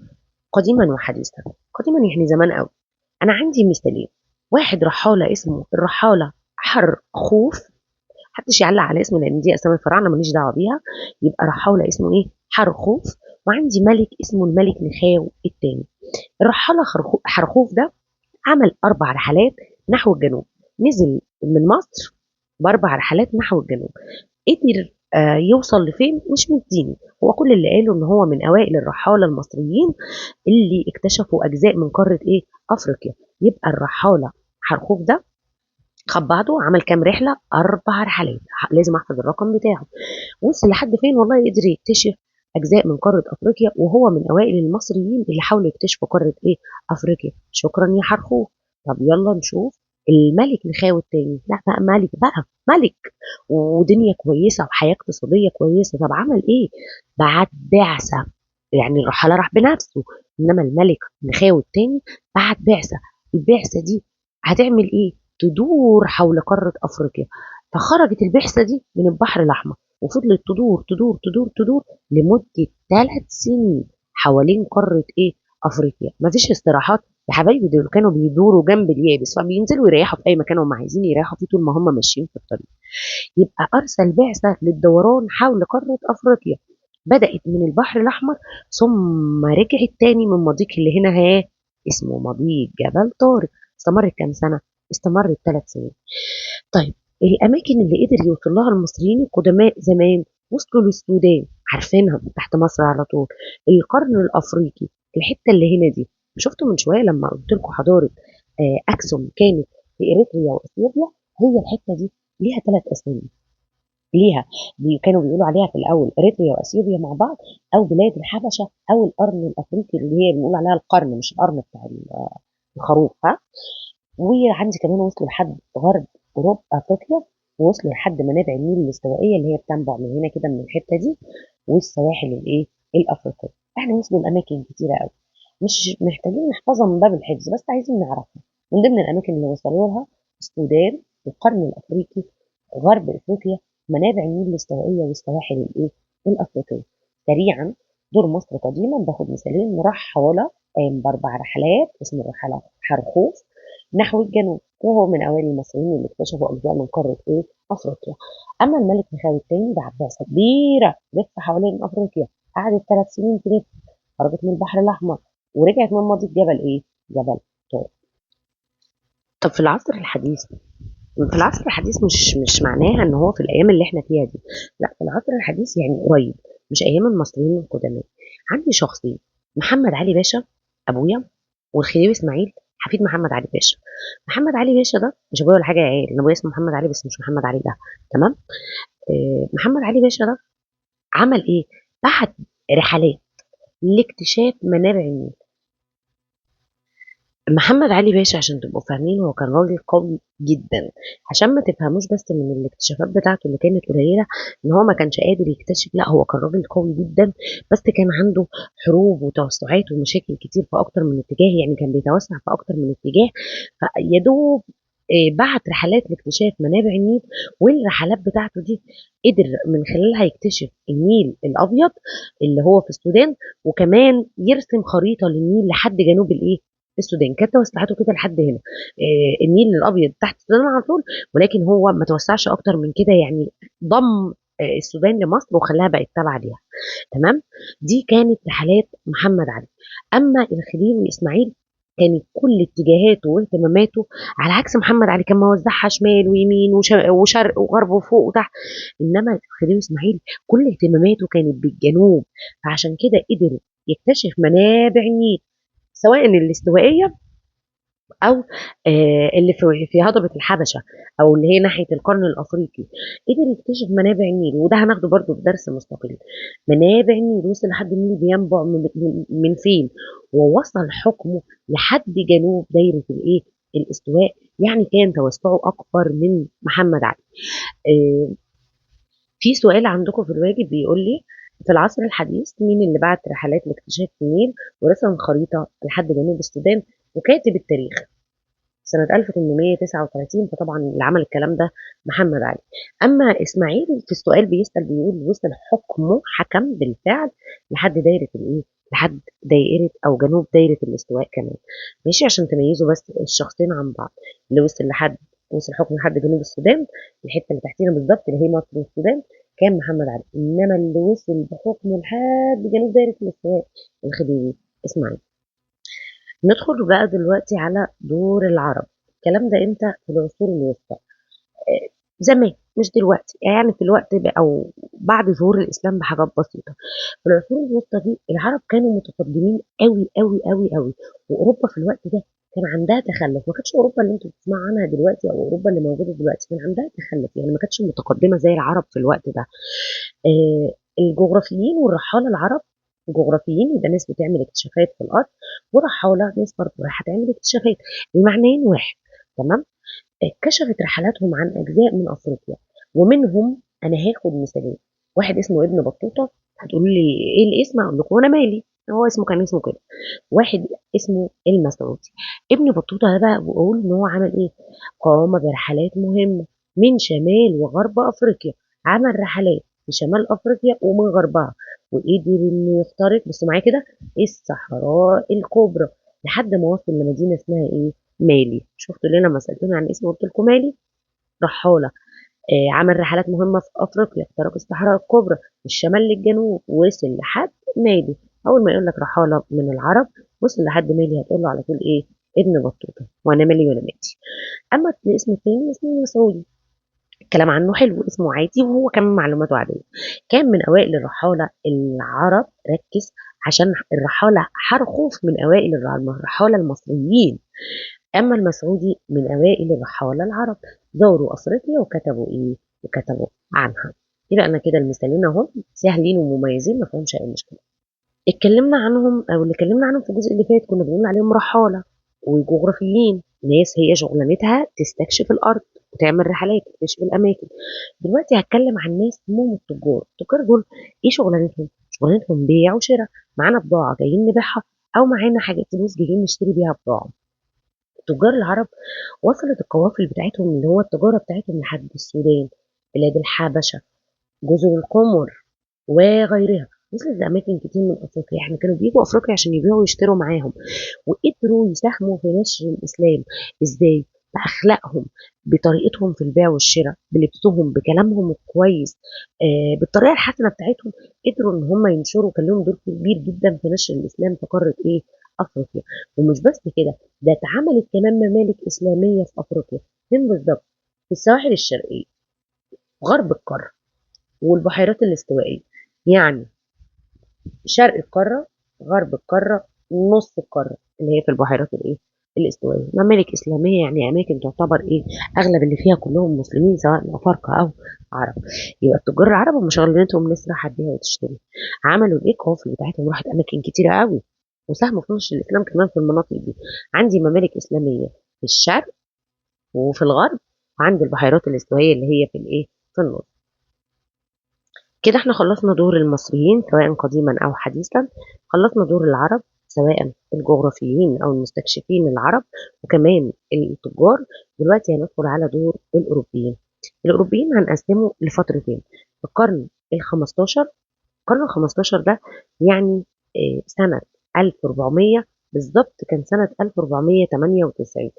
قديما وحديثا. قديما يعني زمان قوي. انا عندي مثالين، واحد رحاله اسمه الرحاله حرخوف، محدش يعلق على اسمه لان دي اسامي الفراعنه ماليش دعوه بيها. يبقى رحاله اسمه ايه؟ حرخوف. وعندي ملك اسمه الملك نخاو الثاني. الرحاله حرخوف ده عمل 4 رحلات نحو الجنوب، نزل من مصر ب4 رحلات نحو الجنوب. قدر يوصل لفين مش مديني، هو كل اللي قاله ان هو من اوائل الرحاله المصريين اللي اكتشفوا اجزاء من قاره ايه؟ افريقيا. يبقى الرحاله حرخوف ده خد بعضه عمل كام رحله؟ 4 رحلات، لازم احفظ الرقم بتاعه. وصل لحد فين؟ والله قدر يكتشف اجزاء من قاره افريقيا، وهو من اوائل المصريين اللي حاولوا يكتشفوا قاره ايه؟ افريقيا. شكرا يا حرخوف. طب يلا نشوف الملك نخاو التاني. لا بقى ملك بقى، ملك ودنيا كويسه وحياه اقتصاديه كويسه. طب عمل ايه؟ بعت بعثه. يعني الرحاله راح بنفسه، انما الملك نخاو التاني بعت بعثه. البعثه دي هتعمل ايه؟ تدور حول قاره افريقيا. فخرجت البعثه دي من البحر الاحمر وفضلت تدور تدور تدور تدور لمده 3 سنين حوالين قاره ايه؟ افريقيا. مفيش استراحات يا حبايبي، دول كانوا بيدوروا جنب اليابس، فبينزلوا يريحوا في اي مكان هم عايزين يريحوا فيه طول ما هم ماشيين في الطريق. يبقى ارسل بعثه للدوران حول قاره افريقيا، بدات من البحر الاحمر ثم رجعت تاني من مضيق اللي هنا اسمه مضيق جبل طارق. استمرت كام سنه؟ استمرت 3 سنين. طيب الاماكن اللي قدر يوصل لها المصريين القدماء زمان، وصلوا للسودان عارفينها تحت مصر على طول، القرن الافريقي، الحته اللي هنا دي. شفتوا من شويه لما قلت لكم حضاره اكسوم كانت في اريتريا واثيوبيا، هي الحته دي ليها 3 اسامي. ليها كانوا بيقولوا عليها في الاول اريتريا واثيوبيا مع بعض، او بلاد الحبشه، او القرن الافريقي اللي هي بنقول عليها القرن مش القرن بتاع الخروف. ها. وعندي كمان وصلوا لحد غرب اوروبا افريقيا، ووصلوا لحد منابع النيل الاستوائيه اللي هي بتنبع من هنا كده من الحته دي، والسواحل الايه؟ الافريقيه. احنا وصلوا لاماكن كتيره قوي مش محتاجين نحفظها من باب الحفظ، بس عايزين نعرفها. من ضمن الاماكن اللي وصلوا لها السودان، القرن الافريقي، غرب افريقيا، منابع النيل الاستوائيه والسواحل الايه؟ الافريقيه. سريعا، دور مصر قديما باخد مثالين. رحاله قام ب4 رحلات اسمه الرحله حرخوف نحو الجنوب، وهو من اوائل المصريين اللي اكتشفوا اجزاء من قاره ايه؟ افريقيا. اما الملك مخاوي الثاني ده بعثه كبيره لف حوالين افريقيا، قعدت 3 سنين تلف، خرجت من البحر الاحمر ورجعت من مضيق جبل ايه؟ جبل طارق. طب في العصر الحديث، في العصر الحديث مش معناها ان هو في الايام اللي احنا فيها دي، لا، في العصر الحديث يعني قريب، مش ايام المصريين القدماء. عندي شخصين، محمد علي باشا ابويا، والخديوي اسماعيل حفيد محمد علي باشا. محمد علي باشا ده مش ابويا ولا حاجه يا عيال، انا ابويا اسمه محمد علي بس مش محمد علي ده. تمام. محمد علي باشا ده عمل ايه؟ بعت رحلات لاكتشاف منابع النيل. محمد علي باشا عشان تبقوا فاهمين هو كان راجل قوي جدا، عشان ما تفهموش بس من الاكتشافات بتاعته اللي كانت قليله ان هو ما كانش قادر يكتشف، لا هو كان راجل قوي جدا، بس كان عنده حروب وتوسعات ومشاكل كتير في اكتر من اتجاه، يعني كان بيتوسع في اكتر من اتجاه. فيا دوب بعت رحلات لاكتشاف منابع النيل، والرحلات بتاعته دي قدر من خلالها يكتشف النيل الابيض اللي هو في السودان، وكمان يرسم خريطه للنيل لحد جنوب الايه؟ السودان. كانت توسعته كده لحد هنا، النيل الابيض تحت السودان على طول، ولكن هو ما توسعش اكتر من كده، يعني ضم السودان لمصر وخلاها بقت تابعه ليها. تمام. دي كانت رحلات محمد علي. اما الخديوي اسماعيل كانت كل اتجاهاته واهتماماته على عكس محمد علي، كان موزعها شمال ويمين وشرق وغرب وفوق وتحت. انما الخديوي اسماعيل كل اهتماماته كانت بالجنوب، فعشان كده قدر يكتشف منابع النيل سواء الاستوائيه او اللي في هضبه الحبشه، او اللي هي ناحيه القرن الافريقي. قدر يكتشف منابع النيل، وده هناخده برضو في درس مستقل. منابع النيل وصل لحد النيل بينبع من فين، ووصل حكمه لحد جنوب دايره الايه، الاستواء. يعني كان توسعه اكبر من محمد علي. آه، في سؤال عندكم في الواجب بيقول لي: في العصر الحديث مين اللي بعت رحلات لاكتشاف النيل ورسم خريطة لحد جنوب السودان وكاتب التاريخ سنة 1839؟ فطبعا اللي عمل الكلام ده محمد علي. أما إسماعيل في السؤال بيسأل بيقول: وصل حكمه، حكم بالفعل لحد دايرة الإيه؟ لحد دائرة أو جنوب دايرة الاستواء كمان. ماشي، عشان تميزوا بس الشخصين عن بعض. اللي وصل حكمه لحد جنوب السودان، الحتة اللي تحتينا بالظبط اللي هي مصر والسودان، كان محمد علي. إنما اللي وصل بحكمه لحد جنوب دايرة الاستواء الخديوي إسماعيل. ندخل بقى دلوقتي على دور العرب. الكلام ده امتى؟ في العصور الوسطى. زمان، مش دلوقتي، يعني في الوقت او بعد ظهور الاسلام بحاجات بسيطه. في العصور الوسطى دي العرب كانوا متقدمين قوي قوي قوي قوي، واوروبا في الوقت ده كان عندها تخلف. ما كانتش اوروبا اللي انتوا بتسمعوا عنها دلوقتي او اوروبا اللي موجوده دلوقتي، كان عندها تخلف، يعني ما كانتش متقدمه زي العرب في الوقت ده. الجغرافيين والرحاله العرب، جغرافيين يبقى ناس بتعمل اكتشافات في الارض، ورحاله ناس برضه رايحه تعمل اكتشافات، المعنيين واحد. تمام. كشفت رحلاتهم عن اجزاء من افريقيا، ومنهم انا هاخد مثالين: واحد اسمه ابن بطوطه. هتقولوا لي ايه الاسم؟ اقول لكم انا مالي، هو اسمه كان اسمه كده. واحد اسمه المسعودي. ابن بطوطه ده بقى بقول ان هو عمل ايه: قام برحلات مهمه من شمال وغرب افريقيا. عمل رحلات في شمال افريقيا ومن غربها، وقدر انه يخترق، بصوا معايا كده، الصحراء الكبرى لحد ما وصل لمدينه اسمها ايه؟ مالي. شفتوا اللي انا لما سالتوني عن اسمه قلت لكم مالي؟ رحاله. عمل رحلات مهمه في افريقيا، اخترق الصحراء الكبرى من الشمال للجنوب، وصل لحد مالي. اول ما يقول لك رحاله من العرب وصل لحد مالي، هتقول له على طول ايه؟ ابن بطوطه. وانا مالي ولا مالي. اما الاسم الثاني اسمه مسعودي، الكلام عنه حلو، اسمه عادي وهو كمان معلوماته عاديه. كان من اوائل الرحاله العرب. ركز، عشان الرحاله خوف من اوائل الرحاله المصريين. أما المسعودي من أوائل الرحالة العرب، زاروا أفريقيا وكتبوا إيه؟ وكتبوا عنها. يبقى أنا كده المثالين أهم سهلين ومميزين، ما فيهمش أي مشكلة. اتكلمنا عنهم، أو اللي اتكلمنا عنهم في الجزء اللي فات كنا بنقول عليهم رحالة وجغرافيين، ناس هي شغلانتها تستكشف الأرض وتعمل رحلات تكتشف الأماكن. دلوقتي هتكلم عن ناس اسمهم التجار. التجار دول إيه شغلانتهم؟ شغلانتهم بيع وشراء. معانا بضاعة جايين نبيعها، أو معانا حاجة فلوس جايين نشتري بيها بضاعة. تجار العرب وصلت القوافل بتاعتهم اللي هو التجارة بتاعتهم لحد السودان، بلاد الحبشة، جزر القمر وغيرها. وصلت لأماكن كتير من أفريقيا. احنا كانوا بيجوا أفريقيا عشان يبيعوا ويشتروا معاهم، وقدروا يساهموا في نشر الإسلام. إزاي؟ بأخلاقهم، بطريقتهم في البيع والشراء، بلبسهم، بكلامهم الكويس، بالطريقة الحسنة بتاعتهم. قدروا إن هم ينشروا، كان لهم دور كبير جدا في نشر الإسلام في قارة إيه؟ أفريقيا. ومش بس كده، ده اتعملت كمان ممالك إسلامية في أفريقيا. فين بالظبط؟ في السواحل الشرقية، غرب القارة، والبحيرات الاستوائية. يعني شرق القارة، غرب القارة، نص القارة اللي هي في البحيرات الايه؟ الاستوائية. ممالك إسلامية، يعني أماكن تعتبر إيه؟ أغلب اللي فيها كلهم مسلمين سواء أفارقة أو عرب. يبقى التجار العرب هم شغلانتهم ناس رايحة تبيع وتشتري. عملوا الإيه؟ القوافل بتاعتهم راحت أماكن كتيرة قوي، وساهموا في نشر الإسلام كمان في المناطق دي. عندي ممالك إسلامية في الشرق وفي الغرب، وعندي البحيرات الاستوائية اللي هي في الإيه؟ في النص. كده احنا خلصنا دور المصريين سواء قديما أو حديثا. خلصنا دور العرب سواء الجغرافيين أو المستكشفين العرب، وكمان التجار. دلوقتي هندخل على دور الأوروبيين. الأوروبيين هنقسمه لفترتين: القرن ال15. القرن ال15 ده يعني سنة 1400 بالظبط، كان سنة 1498.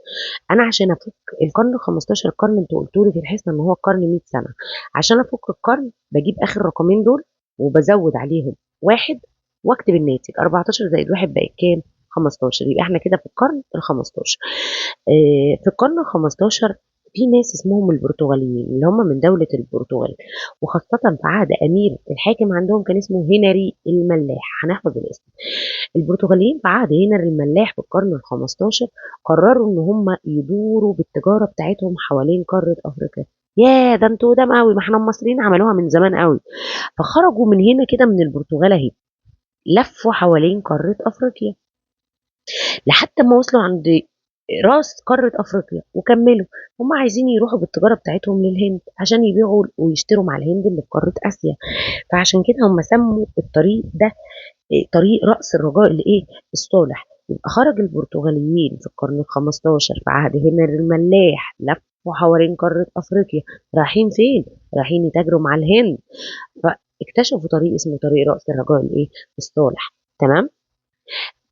انا عشان افك القرن ال 15، القرن انتوا قلتوا لي في الحصه ان هو قرن 100 سنه. عشان افك القرن بجيب اخر رقمين دول وبزود عليهم واحد، واكتب الناتج 14 زائد واحد بقت كام؟ 15. يبقى احنا كده في القرن ال 15. في القرن ال 15 في ناس اسمهم البرتغاليين اللي هم من دولة البرتغال، وخاصة في عهد أمير الحاكم عندهم كان اسمه هنري الملاح. هنحفظ الاسم. البرتغاليين في عهد هنري الملاح في القرن ال15 قرروا إن هم يدوروا بالتجارة بتاعتهم حوالين قارة أفريقيا. يا ده انتوا قدام قوي، ما احنا المصريين عملوها من زمان قوي. فخرجوا من هنا كده من البرتغال اهي، لفوا حوالين قارة أفريقيا لحد ما وصلوا عند راس قارة أفريقيا وكملوا. هم عايزين يروحوا بالتجارة بتاعتهم للهند عشان يبيعوا ويشتروا مع الهند اللي في قارة آسيا. فعشان كده هم سموا الطريق ده طريق رأس الرجاء الإيه الصالح. يبقى خرج البرتغاليين في القرن ال15 في عهد هنري الملاح، لفوا حوالين قارة أفريقيا. رايحين فين؟ رايحين يتاجروا مع الهند. فاكتشفوا طريق اسمه طريق رأس الرجاء الإيه الصالح. تمام.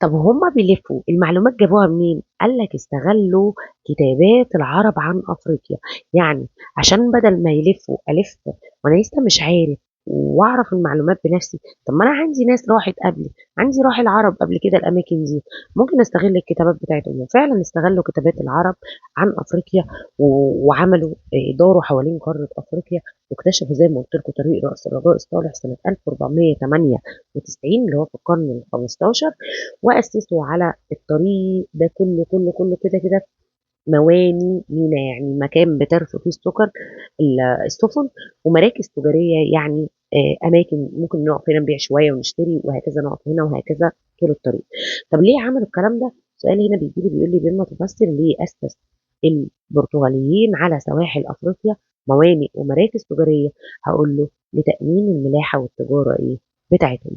طب هما بيلفوا المعلومات جابوها منين؟ قال لك استغلوا كتابات العرب عن افريقيا. يعني عشان بدل ما يلفوا الف وانا لسه مش عارف واعرف المعلومات بنفسي، طب ما انا عندي ناس راحت قبلي، عندي راح العرب قبل كده الاماكن دي، ممكن استغل الكتابات بتاعتهم. وفعلا استغلوا كتابات العرب عن افريقيا وعملوا داروا حوالين قاره افريقيا، واكتشفوا زي ما قلت لكم طريق راس الرجاء الصالح سنه 1498 اللي هو في القرن ال 15. وأسسوا على الطريق ده كله كده كده مواني مينا، يعني مكان بترسو فيه السفن، ومراكز تجارية يعني أماكن ممكن نقف هنا نبيع شوية ونشتري وهكذا، نقف هنا وهكذا طول الطريق. طب ليه عملوا الكلام ده؟ سؤال هنا بيجي لي بيقول لي بما تفسر ليه أسس البرتغاليين على سواحل أفريقيا موانئ ومراكز تجارية؟ هقول له لتأمين الملاحة والتجارة إيه بتاعتهم.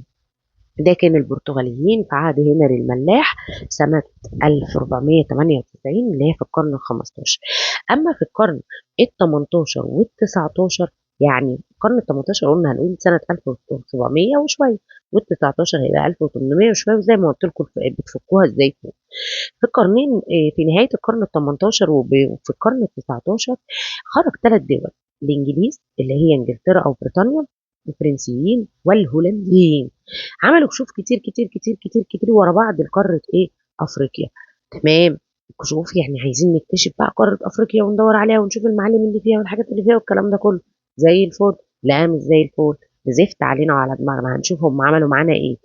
ده كان البرتغاليين في عهد هنري الملاح سنة 1498 اللي هي في القرن ال15. أما في القرن ال18 وال19، يعني القرن ال18 قلنا هنقول سنة 1700 وشوية، وال19 هيبقى 1800 وشوية، وزي ما قلت لكم بتفكوها ازاي فوق. في القرنين في نهاية القرن ال18 وفي القرن ال19 خرج 3 دول: الإنجليز اللي هي إنجلترا أو بريطانيا، الفرنسيين والهولنديين. عملوا كشوف كتير كتير كتير كتير كتير ورا بعض لقارة ايه افريقيا. تمام. كشوف يعني عايزين نكتشف بقى قارة افريقيا وندور عليها ونشوف المعالم اللي فيها والحاجات اللي فيها والكلام ده كله. زي الفل. لا مش زي الفل، زفت علينا وعلى دماغنا. هنشوف هم عملوا معانا ايه.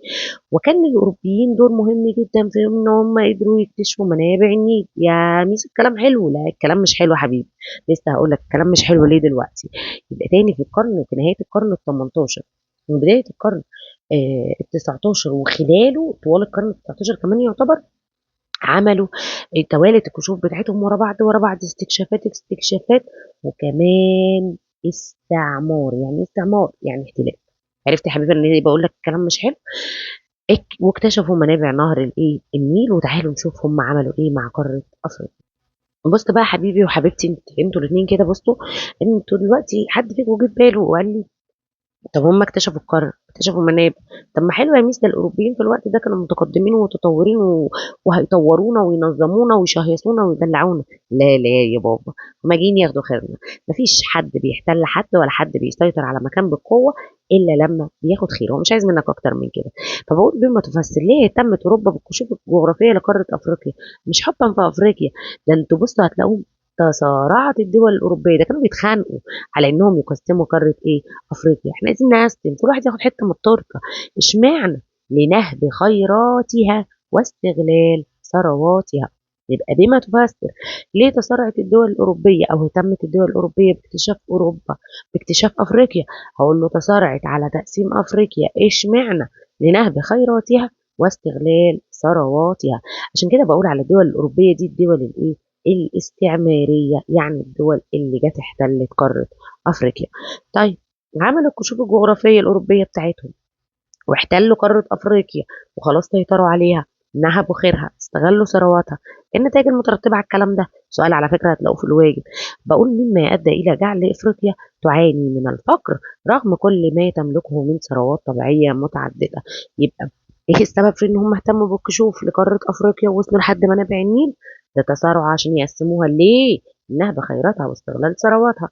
وكان للاوروبيين دور مهم جدا في ان هم قدروا يكتشفوا منابع النيل. يا ميس الكلام حلو؟ لا الكلام مش حلو يا حبيبي، لسه هقول لك الكلام مش حلو ليه دلوقتي. يبقى تاني في نهايه القرن ال 18 وبدايه القرن ال 19 وخلاله طوال القرن ال 19 كمان يعتبر عملوا توالت الكشوف بتاعتهم ورا بعض ورا بعض، استكشافات استكشافات، وكمان استعمار. يعني استعمار يعني احتلال. عرفت يا حبيبي ان انا بقول لك الكلام مش حلو؟ واكتشفوا منابع نهر الايه النيل. وتعالوا نشوف هم عملوا ايه مع قاره افريقيا. بص بقى يا حبيبي وحبيبتي، انتوا الاثنين كده بصوا، انتوا دلوقتي حد فيكم جه باله وقال لي طب هم اكتشفوا القارة، اكتشفوا منابع، طب ما حلو يا ميس ده الأوروبيين في الوقت ده كانوا متقدمين ومتطورين وهيطورونا وينظمونا ويشهيصونا ويدلعونا. لا لا يا بابا، هما جايين ياخدوا خيرنا. مفيش حد بيحتل حد ولا حد بيسيطر على مكان بالقوة إلا لما بياخد خير. هو مش عايز منك أكتر من كده. فبقول بما تفسر ليه اهتمت أوروبا بالكشوف الجغرافية لقارة أفريقيا؟ مش حبا في أفريقيا، ده انتوا بصوا هتلاقوهم تصارعت الدول الأوروبية، ده كانوا بيتخانقوا على إنهم يقسموا قارة إيه افريقيا. احنا عايزين نقسم كل واحد ياخد حته من التورته. اشمعنى؟ لنهب خيراتها واستغلال ثرواتها. يبقى بما تفسر ليه تسارعت الدول الاوروبيه او اهتمت الدول الاوروبيه باكتشاف اوروبا باكتشاف افريقيا؟ هقول له تسارعت على تقسيم افريقيا. اشمعنى؟ لنهب خيراتها واستغلال ثرواتها. عشان كده بقول على الدول الاوروبيه دي الدول الايه الاستعماريه، يعني الدول اللي جت احتلت قاره افريقيا. طيب عملوا الكشوف الجغرافية الأوروبية بتاعتهم واحتلوا قارة أفريقيا وخلاص سيطروا عليها، نهبوا خيرها، استغلوا ثرواتها. إيه النتائج المترتبة على الكلام ده؟ سؤال على فكرة هتلاقوه في الواجب. بقول مما يؤدي إلى جعل إفريقيا تعاني من الفقر رغم كل ما تملكه من ثروات طبيعية متعددة. يبقى إيه السبب في إن هم اهتموا بالكشوف لقارة أفريقيا ووصلوا لحد منابع النيل؟ ده تسارع عشان يقسموها ليه؟ نهب خيراتها واستغلال ثرواتها.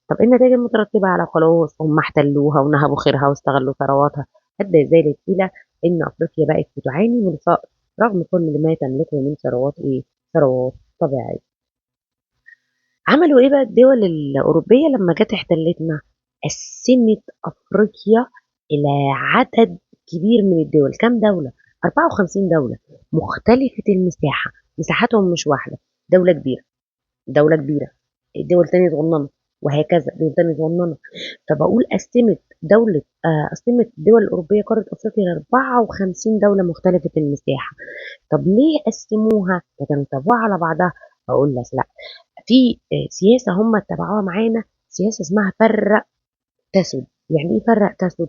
طب ايه النتائج المترتبة على خلاص هم احتلوها ونهبوا خيرها واستغلوا ثرواتها؟ أدى ذلك إلى إن أفريقيا بقت بتعاني من الفقر رغم كل ما تملكه من ثروات إيه؟ ثروات طبيعية. عملوا إيه بقى الدول الأوروبية لمّا جات احتلتنا؟ قسّمت أفريقيا إلى عدد كبير من الدول، كام دولة؟ 54 دولة مختلفة المساحة، مساحاتهم مش واحدة، دولة كبيرة، دولة كبيرة، دول تانية صغننة، وهكذا دول تانية صغننة. فباقول قسّمت الدول الأوروبية قارة أفريقيا ل54 دولة مختلفة المساحة. طب ليه قسّموها؟ ده كانوا طبقوها على بعضها. أقول لك لأ، في سياسة هم اتبعوها معانا، سياسة اسمها فرّق تسد. يعني إيه فرّق تسد؟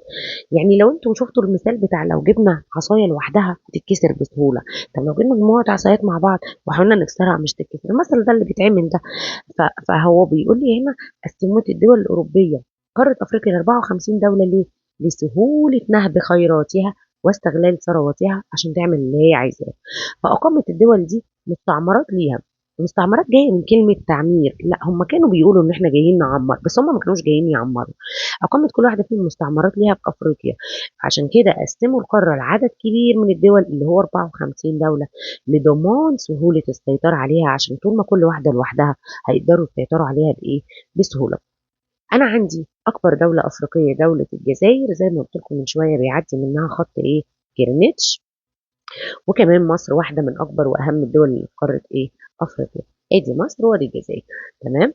يعني لو أنتم شفتوا المثال بتاع لو جبنا عصاية لوحدها تتكسر بسهولة، طب لو جبنا مجموعة عصايات مع بعض وحاولنا نكسرها مش تتكسر، المثل ده اللي بيتعمل ده. فهو بيقول لي هنا قسّمت الدول الأوروبية قارة أفريقيا ل54 دولة ليه؟ لسهولة نهب خيراتها واستغلال ثرواتها عشان تعمل اللي هي عايزاه. فأقامت الدول دي مستعمرات ليها. المستعمرات جاية من كلمة تعمير، لأ هم كانوا بيقولوا إن إحنا جايين نعمّر، بس هم ما كانوش جايين يعمّروا. أقامت كل واحدة فيهم مستعمرات ليها في أفريقيا، عشان كده قسّموا القارة لعدد كبير من الدول اللي هو 54 دولة لضمان سهولة السيطرة عليها، عشان طول ما كل واحدة لوحدها هيقدروا يسيطروا عليها بإيه؟ بسهولة. أنا عندي أكبر دولة أفريقية دولة الجزاير، زي ما قُلت لكم من شوية بيعدّي منها خط إيه؟ جرينتش. وكمان مصر واحدة من أكبر وأهم الدول اللي في قارة إيه؟ أفريقيا. أدي مصر وأدي الجزائر. تمام؟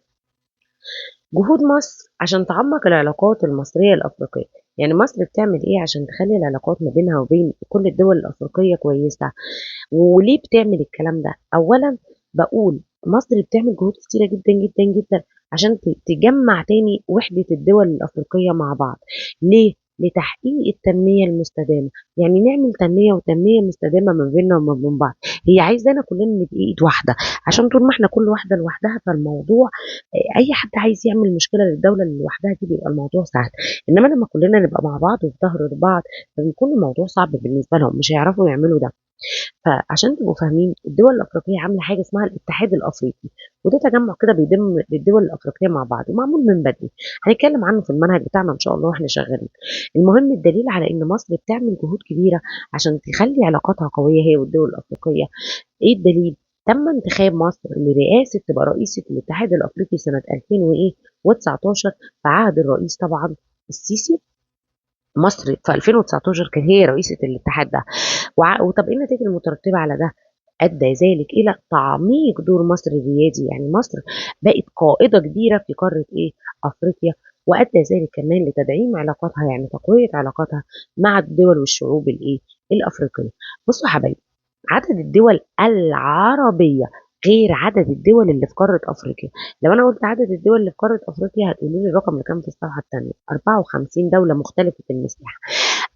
جهود مصر عشان تعمق العلاقات المصرية الأفريقية. يعني مصر بتعمل إيه عشان تخلي العلاقات ما بينها وبين كل الدول الأفريقية كويسة؟ وليه بتعمل الكلام ده؟ أولًا باقول مصر بتعمل جهود كتيرة جدًا، جدًا، جدًا عشان تجمّع تاني وحدة الدول الأفريقية مع بعض. ليه؟ لتحقيق التنمية المستدامة. يعني نعمل تنمية مستدامة ما بيننا وما بين بعض. هي عايزانا كلنا نبقى إيد واحدة، عشان طول ما إحنا كل واحدة لوحدها فالموضوع أي حد عايز يعمل مشكلة للدولة اللي لوحدها دي بيبقى الموضوع سهل. إنما لمّا كلنا نبقى مع بعض وفي ضهر بعض فبيكون الموضوع صعب بالنسبة لهم، مش هيعرفوا يعملوا ده. فعشان تبقوا فاهمين الدول الأفريقية عاملة حاجة اسمها الاتحاد الأفريقي، وده تجمع كده بيضم الدول الأفريقية مع بعض ومعمول من بدري. هنتكلم عنه في المنهج بتاعنا إن شاء الله واحنا شغالين. المهم الدليل على إن مصر بتعمل جهود كبيرة عشان تخلي علاقاتها قوية هي والدول الأفريقية. إيه الدليل؟ تم انتخاب مصر لرئاسة تبقى رئيسة الاتحاد الأفريقي سنة 2000 وإيه و19 في عهد الرئيس طبعا السيسي. مصر في 2019 كانت هي رئيسة الاتحاد ده. وطب إيه النتائج المترتبة على ده؟ أدى ذلك إلى تعميق دور مصر الريادي. يعني مصر بقت قائدة كبيرة في قارة إيه؟ أفريقيا. وأدى ذلك كمان لتدعيم علاقاتها، يعني تقوية علاقاتها مع الدول والشعوب الإيه؟ الأفريقية. بصوا يا حبايبي، عدد الدول العربية غير عدد الدول اللي في قارة أفريقيا. لو أنا قلت عدد الدول اللي في قارة أفريقيا هتقولوا لي الرقم اللي كان في الصفحة التانية 54 دولة مختلفة المساحة.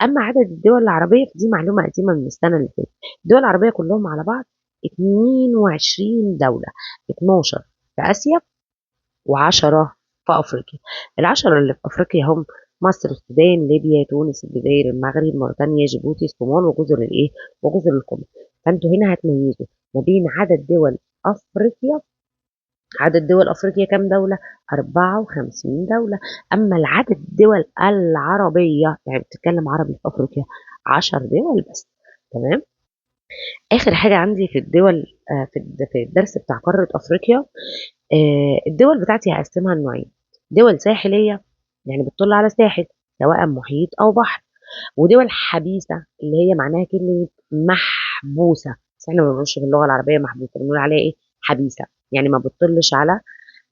أما عدد الدول العربية فدي معلومة قديمة من السنة اللي فاتت. الدول العربية كلهم على بعض 22 دولة، 12 في آسيا و10 في أفريقيا. العشرة اللي في أفريقيا هم مصر، السودان، ليبيا، تونس، الجزائر، المغرب، موريتانيا، جيبوتي، الصومال، وجزر الإيه؟ وجزر القمر. فأنتوا هنا هتميزوا ما بين عدد دول أفريقيا. عدد دول أفريقيا كام دولة؟ 54 دولة. أما العدد الدول العربية يعني بتتكلم عربي في أفريقيا 10 دول بس. تمام. آخر حاجة عندي في الدول في الدرس بتاع قارة أفريقيا. الدول بتاعتي هقسمها لنوعين: دول ساحلية يعني بتطل على ساحل سواء محيط أو بحر، ودول حبيسة اللي هي معناها كلمة محبوسة، بس احنا ما بنقولش في اللغة العربية محبوسة، بنقول عليها ايه؟ حبيسة. يعني ما بتطلش على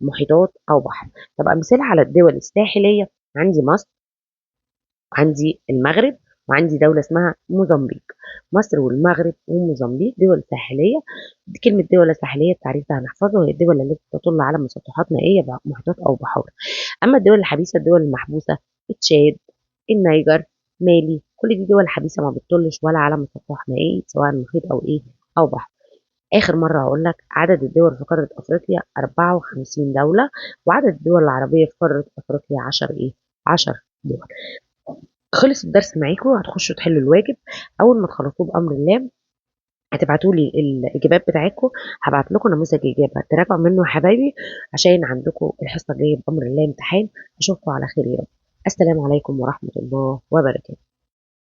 محيطات أو بحر. طب أمثلة على الدول الساحلية: عندي مصر، عندي المغرب، وعندي دولة اسمها موزمبيق. مصر والمغرب وموزمبيق دول ساحلية. دي كلمة دولة ساحلية التعريف ده هنحفظه، هي الدول التي تطل على مسطحات مائية محيطات أو بحار. أما الدول الحبيسة الدول المحبوسة: تشاد، النيجر، مالي، كل دي دول حبيسة ما بتطلش ولا على مسطح مائي سواء محيط أو إيه أو بحر. آخر مرة هقول لك عدد الدول في قارة أفريقيا 54 دولة، وعدد الدول العربية في قارة أفريقيا 10 إيه؟ 10 دول. خلص الدرس معاكم، هتخشوا تحلوا الواجب. أول ما تخلصوه بأمر الله هتبعتوا لي الإجابات بتاعتكم. هبعت لكم نموذج إجابة تراجعوا منه يا حبايبي، عشان عندكم الحصة الجاية بأمر الله امتحان. أشوفكم على خير يا رب. السلام عليكم ورحمة الله وبركاته.